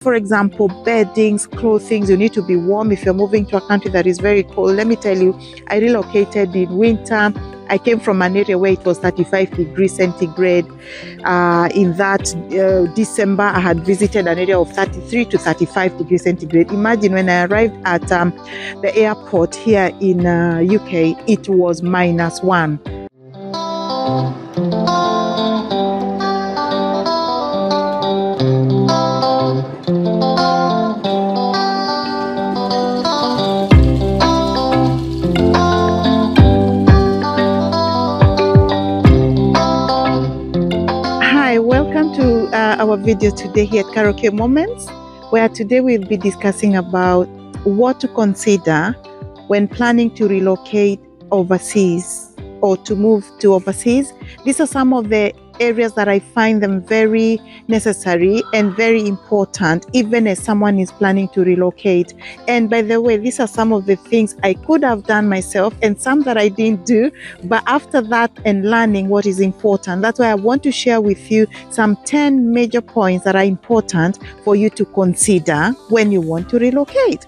For example, beddings, clothing, you need to be warm if you're moving to a country that is very cold. Let me tell you, I relocated in winter. I came from an area where it was 35 degrees centigrade. In that December, I had visited an area of 33 to 35 degrees centigrade. Imagine when I arrived at the airport here in UK, it was -1. Welcome to our video today here at Karaoke Moments, where today we'll be discussing about what to consider when planning to relocate overseas or to move to overseas. These are some of the areas that I find them very necessary and very important, even as someone is planning to relocate. And by the way, these are some of the things I could have done myself and some that I didn't do. But after that and learning what is important, that's why I want to share with you some 10 major points that are important for you to consider when you want to relocate.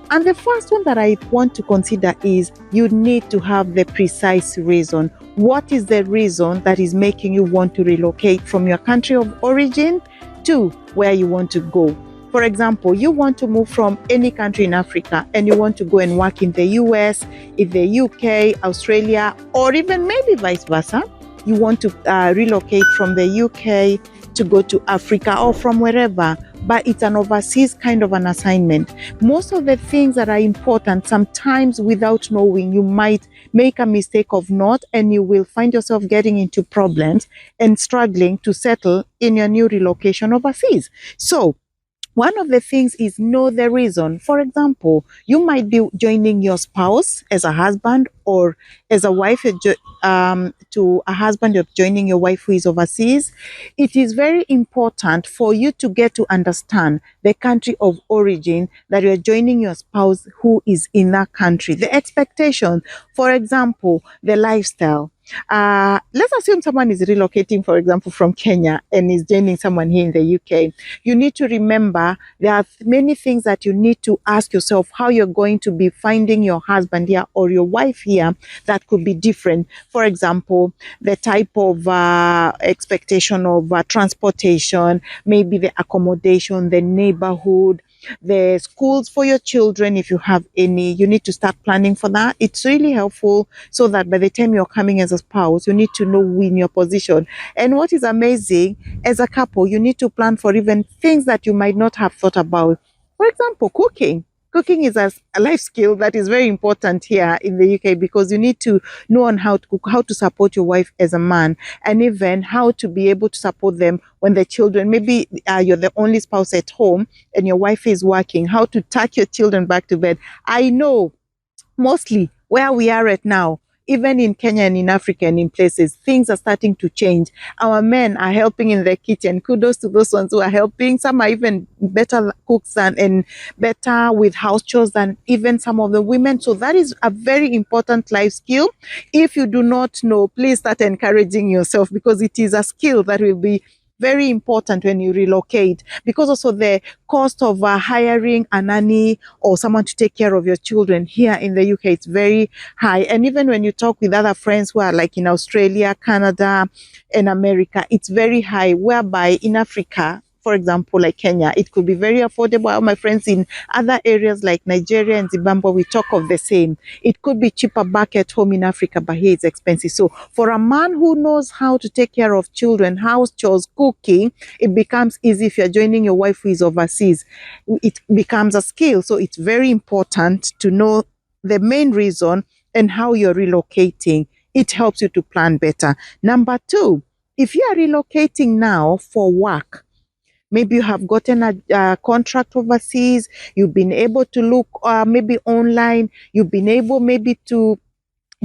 And the first one that I want to consider is you need to have the precise reason. What is the reason that is making you want to relocate from your country of origin to where you want to go? For example, you want to move from any country in Africa and you want to go and work in the US, in the UK, Australia, or even maybe vice versa. You want to relocate from the UK to go to Africa or from wherever, but it's an overseas kind of an assignment. Most of the things that are important, sometimes without knowing, you might make a mistake of not, and you will find yourself getting into problems and struggling to settle in your new relocation overseas. So one of the things is know the reason. For example, you might be joining your spouse as a husband or as a wife to a husband, you're joining your wife who is overseas. It is very important for you to get to understand the country of origin that you're joining your spouse who is in that country. The expectation, for example, the lifestyle. Let's assume someone is relocating, for example, from Kenya and is joining someone here in the UK. You need to remember there are many things that you need to ask yourself how you're going to be finding your husband here or your wife here that could be different. For example, the type of expectation of transportation, maybe the accommodation, the neighborhood, the schools for your children, if you have any. You need to start planning for that. It's really helpful so that by the time you're coming as a spouse, you need to know in your position. And what is amazing, as a couple, you need to plan for even things that you might not have thought about. For example, cooking. Cooking is a life skill that is very important here in the UK because you need to know on how to cook, how to support your wife as a man, and even how to be able to support them when the children, maybe you're the only spouse at home and your wife is working, how to tuck your children back to bed. I know mostly where we are right now, even in Kenya and in Africa and in places, things are starting to change. Our men are helping in the kitchen. Kudos to those ones who are helping. Some are even better cooks and better with house chores than even some of the women. So that is a very important life skill. If you do not know, please start encouraging yourself because it is a skill that will be very important when you relocate, because also the cost of hiring a nanny or someone to take care of your children here in the UK, it's very high. And even when you talk with other friends who are like in Australia, Canada, and America, it's very high, whereby in Africa, for example, like Kenya, it could be very affordable. All my friends in other areas like Nigeria and Zimbabwe, we talk of the same. It could be cheaper back at home in Africa, but here it's expensive. So for a man who knows how to take care of children, house chores, cooking, it becomes easy. If you're joining your wife who is overseas, it becomes a skill. So it's very important to know the main reason and how you're relocating. It helps you to plan better. Number two, if you are relocating now for work, maybe you have gotten a contract overseas, you've been able to look maybe online, you've been able maybe to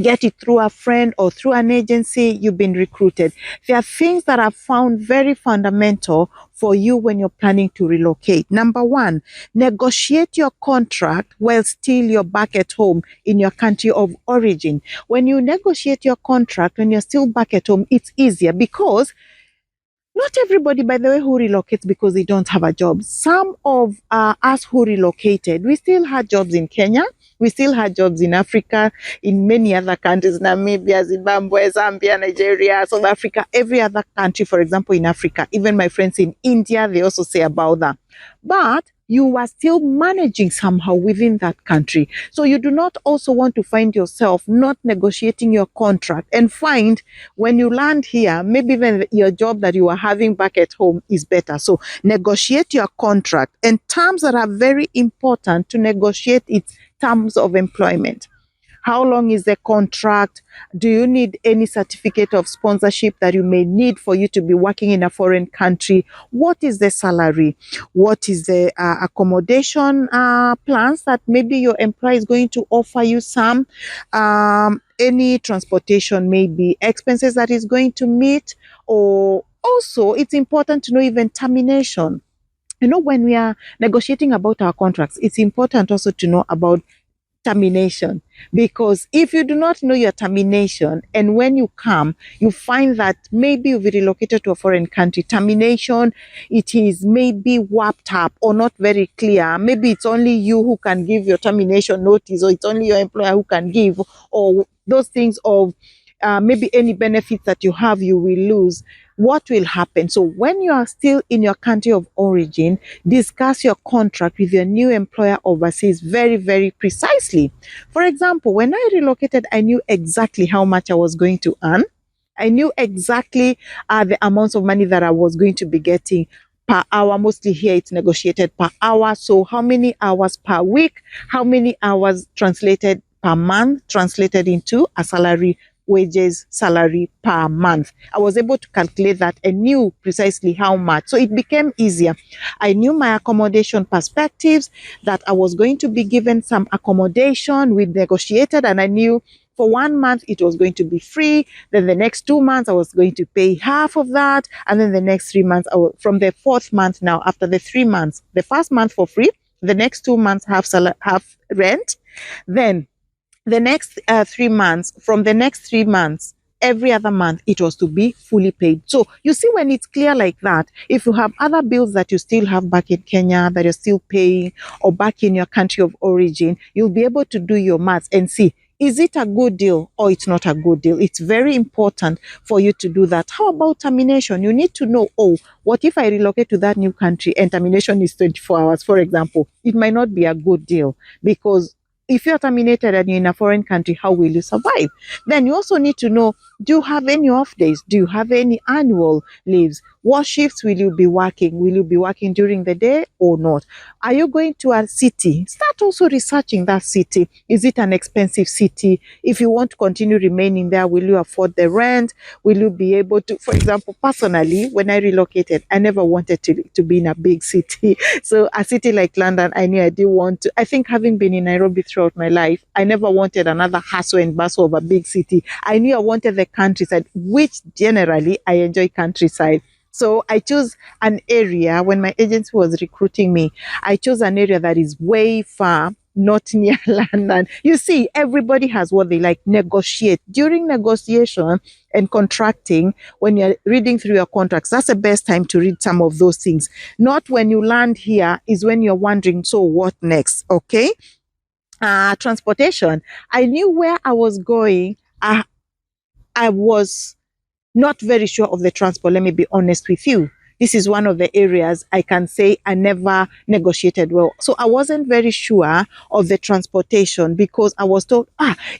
get it through a friend or through an agency, you've been recruited. There are things that are found very fundamental for you when you're planning to relocate. Number one, negotiate your contract while still you're back at home in your country of origin. When you negotiate your contract when you're still back at home, it's easier because Not everybody, by the way, who relocates because they don't have a job. Some of us who relocated, we still had jobs in Kenya. We still had jobs in Africa, in many other countries, Namibia, Zimbabwe, Zambia, Nigeria, South Africa, every other country, for example, in Africa. Even my friends in India, they also say about that. But you are still managing somehow within that country. So you do not also want to find yourself not negotiating your contract and find when you land here, maybe even your job that you are having back at home is better. So negotiate your contract, and terms that are very important to negotiate its terms of employment. How long is the contract? Do you need any certificate of sponsorship that you may need for you to be working in a foreign country? What is the salary? What is the accommodation plans that maybe your employer is going to offer you some? Any transportation, maybe expenses that is going to meet, or also it's important to know even termination. When we are negotiating about our contracts, it's important also to know about termination, because if you do not know your termination and when you come you find that maybe you've relocated to a foreign country, termination, it is maybe warped up or not very clear. Maybe it's only you who can give your termination notice, or it's only your employer who can give, or those things of maybe any benefits that you have you will lose. What will happen? So when you are still in your country of origin, discuss your contract with your new employer overseas very, very precisely. For example, when I relocated, I knew exactly how much I was going to earn. I knew exactly the amounts of money that I was going to be getting per hour. Mostly here it's negotiated per hour. So how many hours per week, how many hours translated per month, translated into a salary, wages, salary per month. I was able to calculate that and knew precisely how much. So it became easier. I knew my accommodation perspectives, that I was going to be given some accommodation. We negotiated, and I knew for 1 month it was going to be free. Then the next 2 months I was going to pay half of that. And then the next 3 months, from the fourth month now, after the 3 months, the first month for free, the next 2 months half rent. Then the next 3 months, from the next 3 months, every other month it was to be fully paid. So you see, when it's clear like that, if you have other bills that you still have back in Kenya that you're still paying, or back in your country of origin, you'll be able to do your maths and see, is it a good deal or it's not a good deal? It's very important for you to do that. How about termination? You need to know, oh, what if I relocate to that new country and termination is 24 hours, for example? It might not be a good deal, because if you're terminated and you're in a foreign country, how will you survive? Then you also need to know, do you have any off days? Do you have any annual leaves? What shifts will you be working? Will you be working during the day or not? Are you going to a city? Start also researching that city. Is it an expensive city? If you want to continue remaining there, will you afford the rent? Will you be able to, for example, personally, when I relocated, I never wanted to be in a big city. So a city like London, I knew I didn't want to. I think having been in Nairobi throughout my life, I never wanted another hustle and bustle of a big city. I knew I wanted the countryside, which generally I enjoy countryside. So I chose an area. When my agency was recruiting me, I chose an area that is way far, not near London. You see, everybody has what they like. Negotiate. During negotiation and contracting, when you're reading through your contracts, that's the best time to read some of those things. Not when you land here, is when you're wondering, so what next? Okay. Transportation. I knew where I was going. I was not very sure of the transport. Let me be honest with you. This is one of the areas I can say I never negotiated well. So I wasn't very sure of the transportation, because I was told,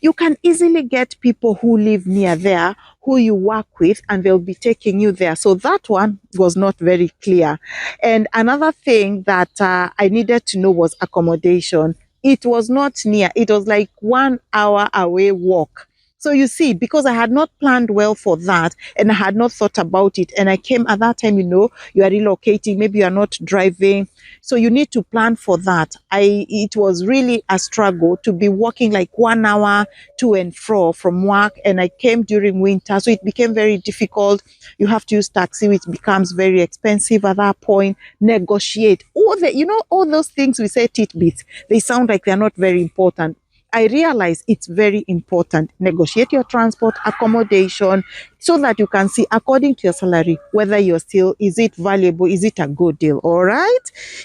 you can easily get people who live near there, who you work with, and they'll be taking you there. So that one was not very clear. And another thing that I needed to know was accommodation. It was not near. It was like 1 hour away walk. So you see, because I had not planned well for that, and I had not thought about it, and I came at that time, you are relocating, maybe you are not driving, so you need to plan for that. It was really a struggle to be walking like 1 hour to and fro from work, and I came during winter, so it became very difficult. You have to use taxi, which becomes very expensive at that point. Negotiate all those things we say tidbits, they sound like they're not very important. I realize it's very important. Negotiate your transport, accommodation, so that you can see according to your salary whether you're still, is it valuable, is it a good deal? All right.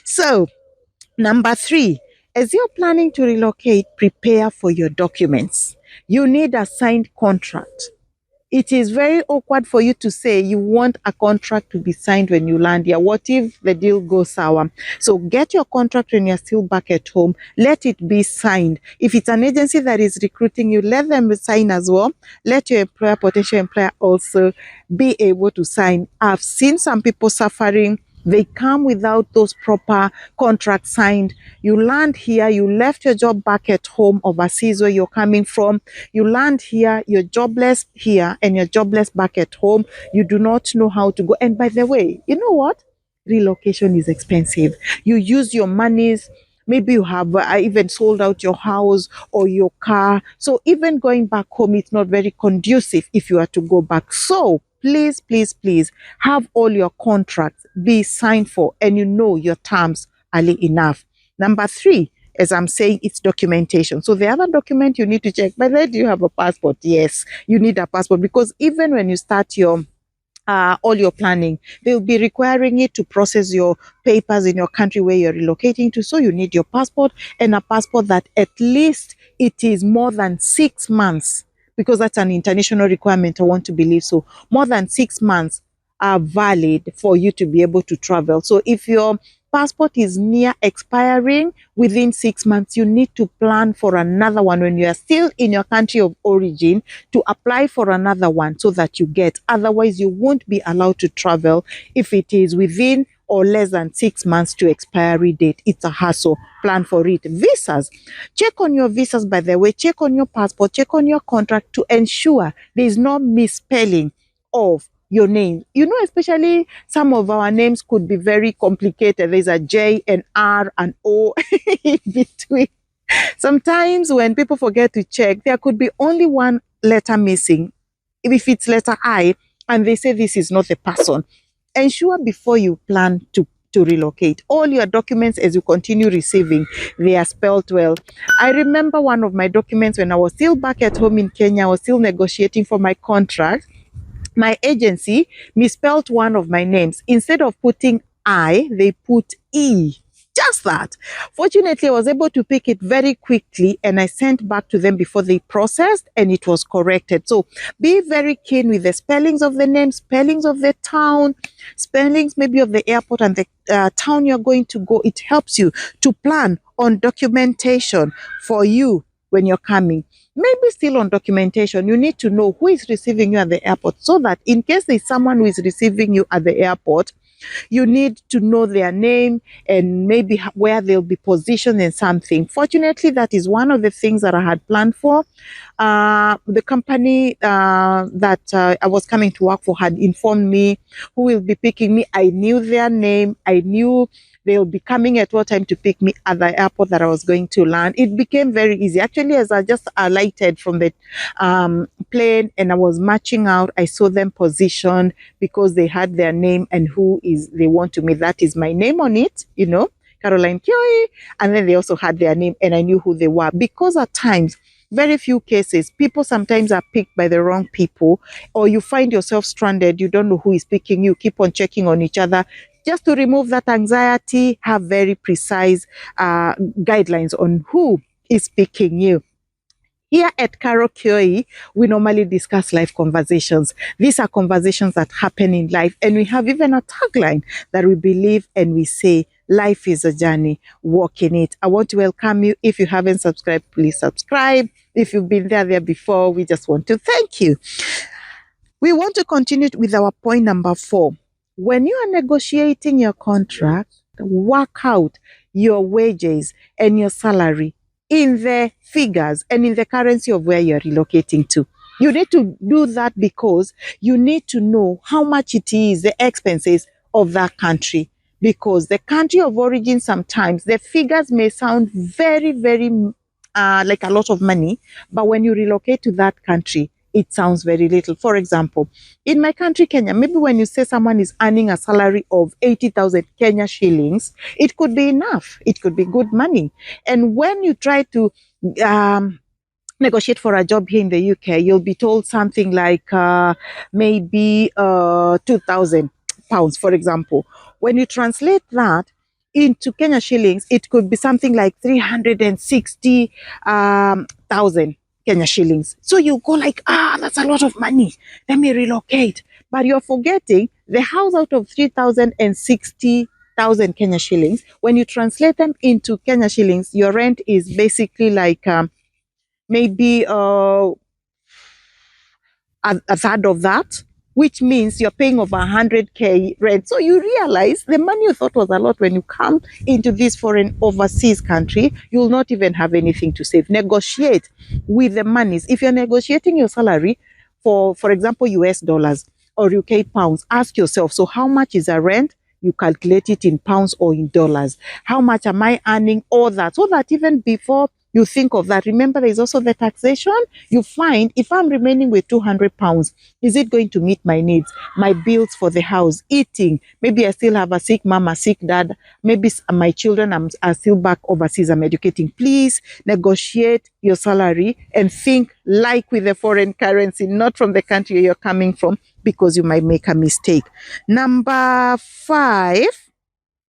So, number 3, as you're planning to relocate, prepare for your documents. You need a signed contract. It is very awkward for you to say you want a contract to be signed when you land here. What if the deal goes sour? So get your contract when you're still back at home. Let it be signed. If it's an agency that is recruiting you, let them sign as well. Let your employer, potential employer, also be able to sign. I've seen some people suffering. They come without those proper contracts signed. You land here, you left your job back at home overseas where you're coming from. You land here, you're jobless here and you're jobless back at home. You do not know how to go. And by the way, you know what? Relocation is expensive. You use your monies. Maybe you have even sold out your house or your car. So even going back home, it's not very conducive if you are to go back. So please, please, please have all your contracts be signed for and you know your terms early enough. Number 3, as I'm saying, it's documentation. So the other document you need to check, by the way, do you have a passport? Yes, you need a passport, because even when you start your all your planning, they'll be requiring it to process your papers in your country where you're relocating to. So you need your passport, and a passport that at least it is more than 6 months, because that's an international requirement, I want to believe. So more than 6 months are valid for you to be able to travel. So if your passport is near expiring within 6 months, you need to plan for another one when you are still in your country of origin, to apply for another one so that you get. Otherwise, you won't be allowed to travel if it is within or less than 6 months to expiry date. It's a hassle. Plan for it. Visas. Check on your visas, by the way. Check on your passport. Check on your contract to ensure there is no misspelling of your name. You know, especially some of our names could be very complicated. There's a J, an R, an O in between. Sometimes when people forget to check, there could be only one letter missing. If it's letter I, and they say this is not the person, ensure before you plan to relocate, all your documents as you continue receiving, they are spelled well. I remember one of my documents when I was still back at home in Kenya, I was still negotiating for my contract. My agency misspelled one of my names. Instead of putting I, they put E. Just that. Fortunately, I was able to pick it very quickly and I sent back to them before they processed, and it was corrected. So be very keen with the spellings of the name, spellings of the town, spellings maybe of the airport and the town you're going to go. It helps you to plan on documentation for you when you're coming. Maybe still on documentation, you need to know who is receiving you at the airport, so that in case there's someone who is receiving you at the airport, you need to know their name and maybe where they'll be positioned in something. Fortunately, that is one of the things that I had planned for. The company that I was coming to work for had informed me who will be picking me. I knew their name. I knew they'll be coming at what time to pick me at the airport that I was going to land. It became very easy. Actually, as I just alighted from the plane and I was marching out, I saw them positioned because they had their name and who is they want to meet. That is my name on it, you know, Caroline Kioi. And then they also had their name and I knew who they were, because at times, very few cases, people sometimes are picked by the wrong people, or you find yourself stranded. You don't know who is picking you. Keep on checking on each other. Just to remove that anxiety, have very precise guidelines on who is picking you. Here at Karaoke, we normally discuss life conversations. These are conversations that happen in life, and we have even a tagline that we believe and we say, life is a journey, walk in it. I want to welcome you. If you haven't subscribed, please subscribe. If you've been there before, we just want to thank you. We want to continue with our point number 4. When you are negotiating your contract, work out your wages and your salary in the figures and in the currency of where you're relocating to. You need to do that because you need to know how much it is, the expenses of that country. Because the country of origin, sometimes the figures may sound very, very like a lot of money, but when you relocate to that country, it sounds very little. For example, in my country, Kenya, maybe when you say someone is earning a salary of 80,000 Kenya shillings, it could be enough. It could be good money. And when you try to negotiate for a job here in the UK, you'll be told something like maybe £2,000, for example. When you translate that into Kenya shillings, it could be something like 360 thousand Kenya shillings. So you go like, that's a lot of money. Let me relocate. But you're forgetting the house out of 360,000 Kenya shillings. When you translate them into Kenya shillings, your rent is basically like maybe a third of that, which means you're paying over 100K rent. So you realize the money you thought was a lot, when you come into this foreign overseas country, you'll not even have anything to save. Negotiate with the monies. If you're negotiating your salary for example, US dollars or UK pounds, ask yourself, so how much is a rent? You calculate it in pounds or in dollars. How much am I earning? All that. So that even before you think of that, remember there is also the taxation. You find, if I'm remaining with £200, is it going to meet my needs, my bills for the house, eating? Maybe I still have a sick mom, a sick dad. Maybe my children are still back overseas, I'm educating. Please negotiate your salary and think like with the foreign currency, not from the country you're coming from, because you might make a mistake. Number 5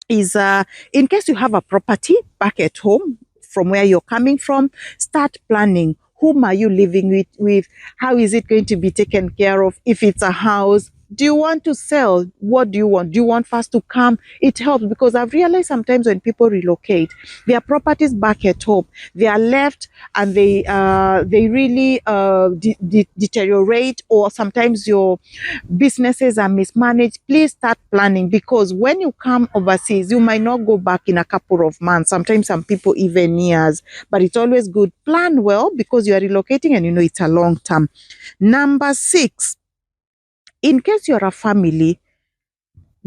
is in case you have a property back at home from where you're coming from, start planning. Whom are you living with? How is it going to be taken care of? If it's a house, do you want to sell? What do you want? Do you want fast to come? It helps, because I've realized sometimes when people relocate, their properties back at home, they are left and they really deteriorate, or sometimes your businesses are mismanaged. Please start planning, because when you come overseas, you might not go back in a couple of months, sometimes some people even years, but it's always good. Plan well, because you are relocating and you know it's a long term. Number 6, in case you're a family,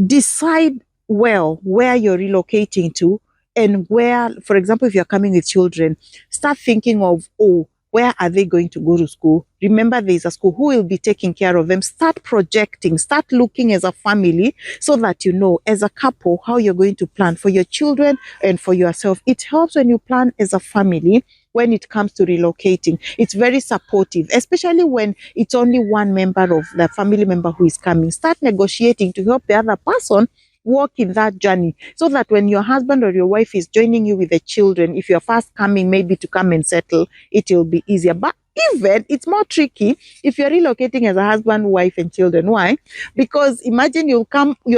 decide well where you're relocating to, and where, for example, if you're coming with children, start thinking of, where are they going to go to school? Remember, there's a school who will be taking care of them. Start projecting, start looking as a family, so that you know as a couple how you're going to plan for your children and for yourself. It helps when you plan as a family. When it comes to relocating, it's very supportive, especially when it's only one member of the family member who is coming. Start negotiating to help the other person walk in that journey, so that when your husband or your wife is joining you with the children, if you're first coming maybe to come and settle, it will be easier. But even it's more tricky if you're relocating as a husband, wife, and children. Why? Because imagine you're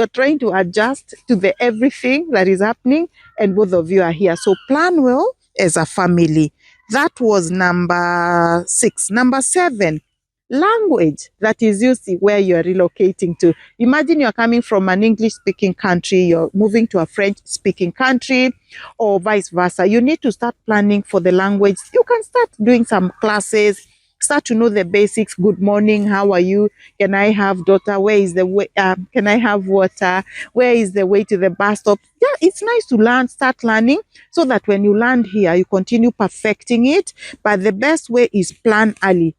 trying to adjust to the everything that is happening, and both of you are here. So plan well as a family. That was number 6. Number 7, language that is used where you're relocating to. Imagine you're coming from an English-speaking country, you're moving to a French-speaking country, or vice versa. You need to start planning for the language. You can start doing some classes, start to know the basics. Good morning, how are you? Can I have daughter? Where is the way? Can I have water? Where is the way to the bus stop? Yeah, it's nice to learn, start learning, so that when you land here, you continue perfecting it. But the best way is plan early,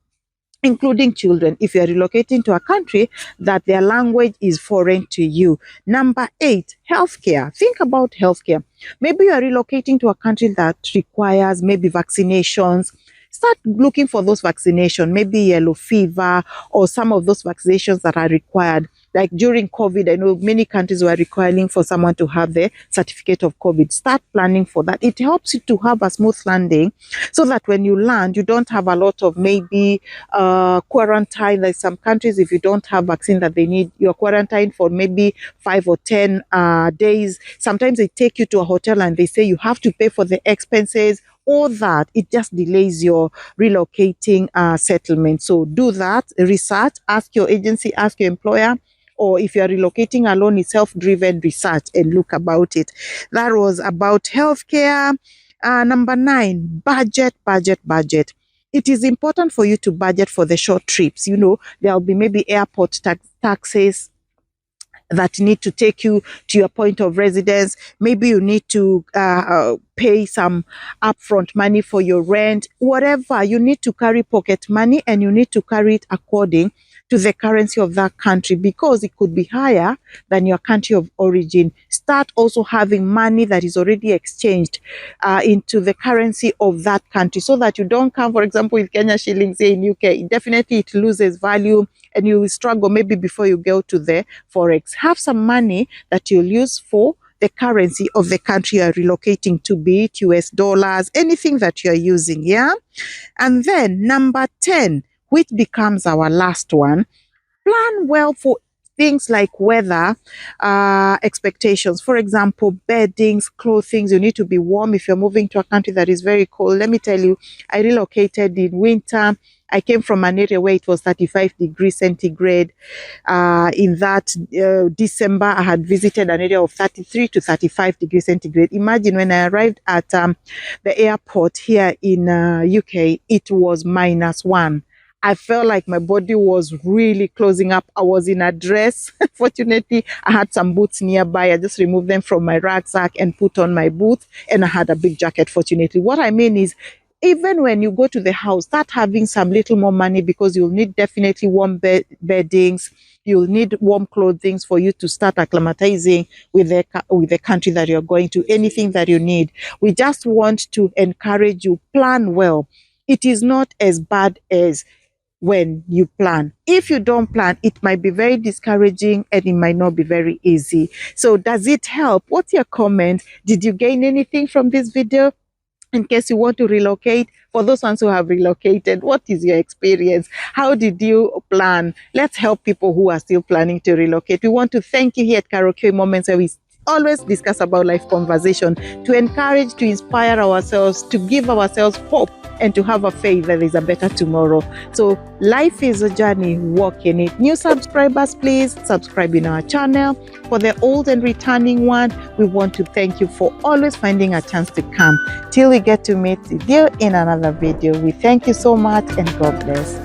including children, if you're relocating to a country that their language is foreign to you. Number 8, healthcare. Think about healthcare. Maybe you're relocating to a country that requires maybe vaccinations. Start looking for those vaccinations, maybe yellow fever, or some of those vaccinations that are required. Like during COVID, I know many countries were requiring for someone to have the certificate of COVID. Start planning for that. It helps you to have a smooth landing, so that when you land, you don't have a lot of maybe quarantine. Like some countries, if you don't have vaccine that they need, you're quarantined for maybe 5 or 10 days. Sometimes they take you to a hotel and they say you have to pay for the expenses. All that, it just delays your relocating settlement. So do that, research, ask your agency, ask your employer, or if you're relocating alone, it's self-driven research and look about it. That was about healthcare. Number 9, budget. It is important for you to budget for the short trips. You know, there'll be maybe airport taxes that need to take you to your point of residence. Maybe you need to pay some upfront money for your rent. Whatever, you need to carry pocket money, and you need to carry it according to the currency of that country, because it could be higher than your country of origin. Start also having money that is already exchanged into the currency of that country, so that you don't come, for example, with Kenya shillings here in UK. Definitely it loses value and you will struggle maybe before you go to the forex. Have some money that you'll use for the currency of the country you are relocating to, be it US dollars, anything that you are using. Yeah. And then number 10, which becomes our last one, plan well for things like weather expectations. For example, beddings, clothing. You need to be warm if you're moving to a country that is very cold. Let me tell you, I relocated in winter. I came from an area where it was 35 degrees centigrade. In that December, I had visited an area of 33 to 35 degrees centigrade. Imagine when I arrived at the airport here in UK, it was -1. I felt like my body was really closing up. I was in a dress. Fortunately, I had some boots nearby. I just removed them from my rucksack and put on my boots, and I had a big jacket, fortunately. What I mean is, even when you go to the house, start having some little more money, because you'll need definitely warm beddings. You'll need warm clothing for you to start acclimatizing with the country that you're going to, anything that you need. We just want to encourage you, plan well. It is not as bad as when you plan. If you don't plan, it might be very discouraging and it might not be very easy. So does it help? What's your comment? Did you gain anything from this video? In case you want to relocate, for those ones who have relocated, what is your experience? How did you plan? Let's help people who are still planning to relocate. We want to thank you here at Karaoke Moments, where we always discuss about life conversation, to encourage, to inspire ourselves, to give ourselves hope, and to have a faith that there's a better tomorrow. So life is a journey, walk in it. New subscribers, please subscribe in our channel. For the old and returning one, we want to thank you for always finding a chance to come. Till we get to meet you in another video, we thank you so much, and God bless.